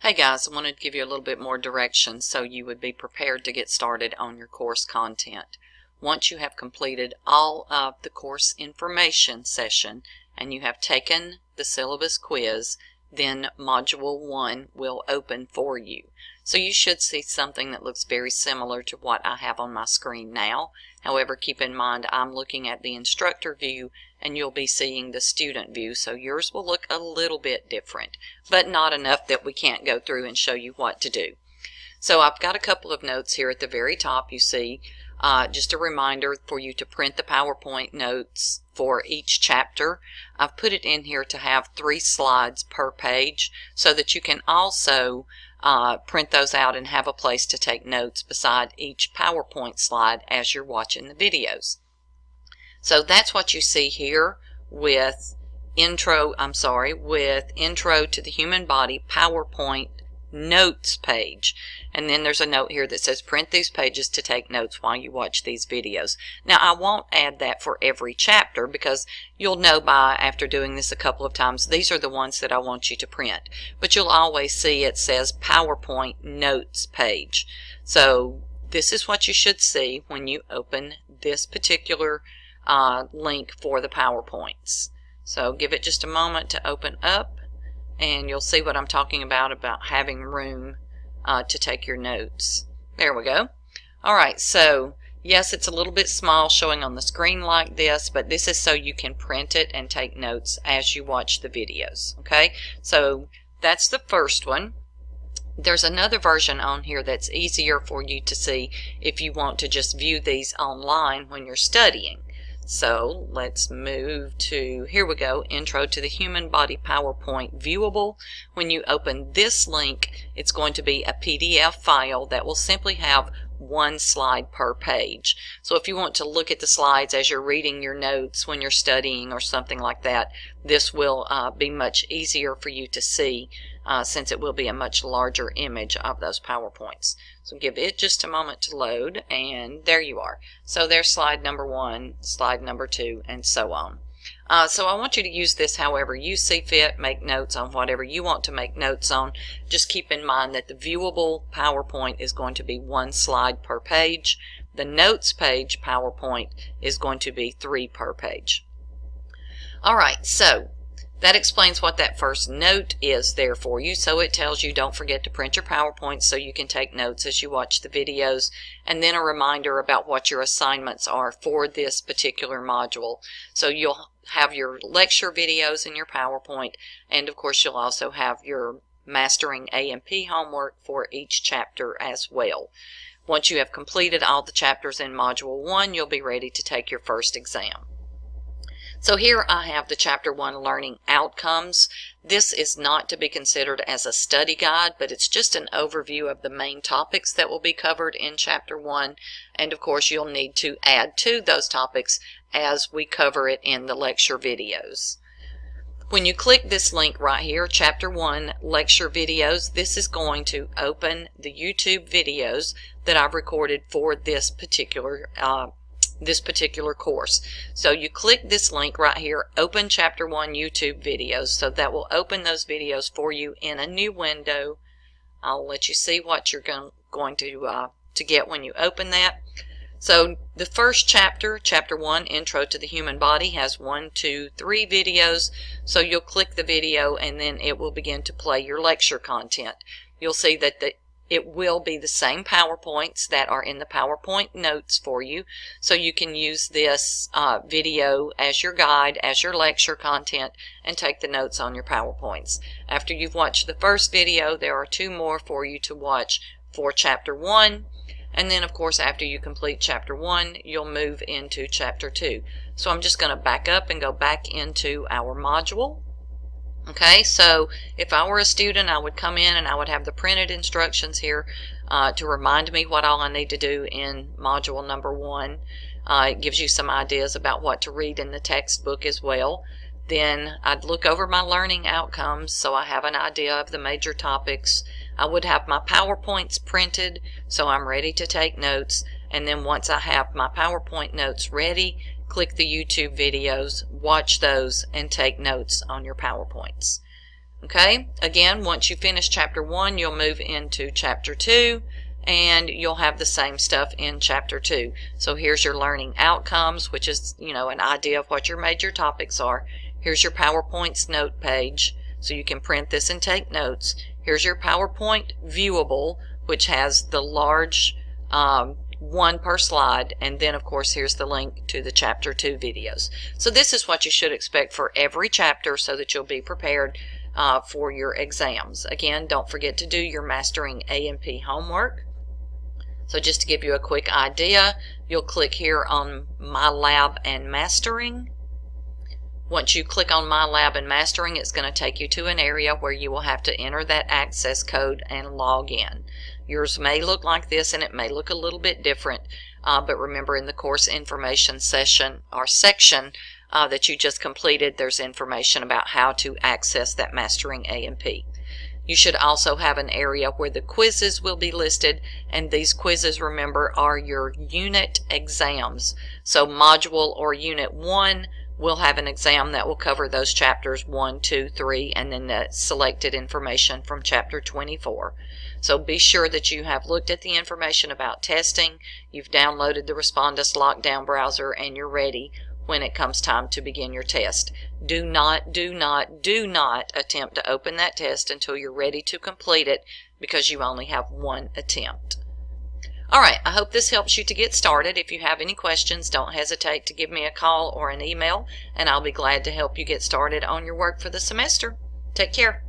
Hey guys, I wanted to give you a little bit more direction so you would be prepared to get started on your course content. Once you have completed all of the course information session and you have taken the syllabus quiz, then Module 1 will open for you. So you should see something that looks very similar to what I have on my screen now. However, keep in mind I'm looking at the instructor view and you'll be seeing the student view, so yours will look a little bit different, but not enough that we can't go through and show you what to do. So I've got a couple of notes here at the very top. You see just a reminder for you to print the PowerPoint notes for each chapter. I've put it in here to have 3 slides per page so that you can also print those out and have a place to take notes beside each PowerPoint slide as you're watching the videos. So that's what you see here with Intro to the Human Body PowerPoint Notes page. And then there's a note here that says print these pages to take notes while you watch these videos. Now I won't add that for every chapter because you'll know after doing this a couple of times, these are the ones that I want you to print. But you'll always see it says PowerPoint Notes page. So this is what you should see when you open this particular link for the PowerPoints. So give it just a moment to open up and you'll see what I'm talking about having room to take your notes. There we go. Alright, so yes, it's a little bit small showing on the screen like this, but this is so you can print it and take notes as you watch the videos. Okay, so that's the first one. There's another version on here that's easier for you to see if you want to just view these online when you're studying. So let's move to, here we go, Intro to the Human Body PowerPoint Viewable. When you open this link, it's going to be a PDF file that will simply have 1 slide per page. So if you want to look at the slides as you're reading your notes when you're studying or something like that, this will be much easier for you to see since it will be a much larger image of those PowerPoints. So give it just a moment to load, and there you are. So there's slide number 1, slide number 2, and so on. So I want you to use this however you see fit, make notes on whatever you want to make notes on. Just keep in mind that the viewable PowerPoint is going to be 1 slide per page. The notes page PowerPoint is going to be 3 per page. Alright, so that explains what that first note is there for you. So it tells you don't forget to print your PowerPoint so you can take notes as you watch the videos, and then a reminder about what your assignments are for this particular module. So you'll have your lecture videos in your PowerPoint, and of course you'll also have your Mastering A&P homework for each chapter as well. Once you have completed all the chapters in Module 1, you'll be ready to take your first exam. So here I have the Chapter 1 Learning Outcomes. This is not to be considered as a study guide, but it's just an overview of the main topics that will be covered in Chapter 1. And of course you'll need to add to those topics as we cover it in the lecture videos. When you click this link right here, Chapter 1 Lecture Videos, this is going to open the YouTube videos that I've recorded for this particular course. So you click this link right here, Open Chapter 1 YouTube Videos. So that will open those videos for you in a new window. I'll let you see what you're going to get when you open that. So the first chapter, Chapter 1, Intro to the Human Body, has 1, 2, 3 videos. So you'll click the video and then it will begin to play your lecture content. You'll see that it will be the same PowerPoints that are in the PowerPoint notes for you. So you can use this video as your guide, as your lecture content, and take the notes on your PowerPoints. After you've watched the first video, there are 2 more for you to watch for Chapter 1. And then, of course, after you complete Chapter 1, you'll move into Chapter 2. So I'm just going to back up and go back into our module. Okay, so if I were a student, I would come in and I would have the printed instructions here to remind me what all I need to do in module number 1. It gives you some ideas about what to read in the textbook as well. Then I'd look over my learning outcomes so I have an idea of the major topics. I would have my PowerPoints printed so I'm ready to take notes. And then once I have my PowerPoint notes ready, click the YouTube videos, watch those, and take notes on your PowerPoints. Okay, again, once you finish Chapter 1, you'll move into Chapter 2, and you'll have the same stuff in Chapter 2. So here's your learning outcomes, which is, an idea of what your major topics are. Here's your PowerPoint's note page, so you can print this and take notes. Here's your PowerPoint Viewable, which has the large one per slide, and then of course here's the link to the Chapter 2 videos. So this is what you should expect for every chapter so that you'll be prepared for your exams. Again, don't forget to do your Mastering A&P homework. So just to give you a quick idea, you'll click here on My Lab and Mastering. Once you click on My Lab and Mastering, it's going to take you to an area where you will have to enter that access code and log in. Yours may look like this and it may look a little bit different, but remember, in the course information section that you just completed, there's information about how to access that Mastering A&P. You should also have an area where the quizzes will be listed, and these quizzes, remember, are your unit exams. So Module or Unit 1 will have an exam that will cover those chapters 1, 2, 3, and then the selected information from Chapter 24. So be sure that you have looked at the information about testing, you've downloaded the Respondus Lockdown browser, and you're ready when it comes time to begin your test. Do not attempt to open that test until you're ready to complete it, because you only have one attempt. Alright, I hope this helps you to get started. If you have any questions, don't hesitate to give me a call or an email, and I'll be glad to help you get started on your work for the semester. Take care.